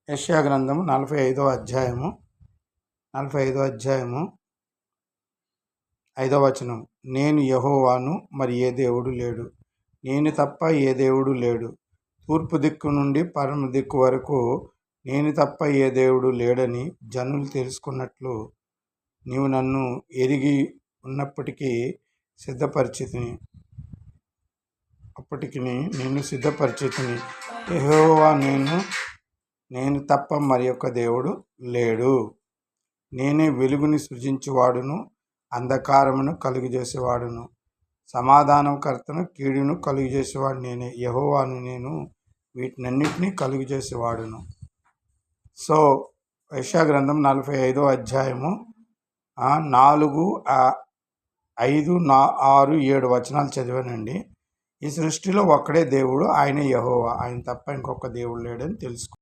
యెషయా గ్రంథము 45వ అధ్యాయము 5వ వచనం. నేను యెహోవాను, మరి ఏ దేవుడు లేడు, నేను తప్ప ఏ దేవుడు లేడు. తూర్పు దిక్కు నుండి పరమ దిక్కు వరకు నేను తప్ప ఏ దేవుడు లేడని జనులు తెలుసుకున్నట్లు నీవు నన్ను ఎరిగి ఉన్నప్పటికీ నిన్ను సిద్ధపరిచితిని. యెహోవా నేను తప్ప మరి యొక్క దేవుడు లేడు. నేనే వెలుగుని సృజించువాడును, అంధకారమును కలుగజేసేవాడును, సమాధానకర్తను, కీడును కలుగజేసేవాడు నేనే. యెహోవాను, నేను వీటినన్నిటినీ కలుగజేసేవాడును. సో యెషయా గ్రంథం 45వ అధ్యాయము 4, 5, 6, 7 వచనాలు చదివానండి. ఈ సృష్టిలో ఒక్కడే దేవుడు, ఆయనే యెహోవా. ఆయన తప్ప ఇంకొక దేవుడు లేడని తెలుసుకో.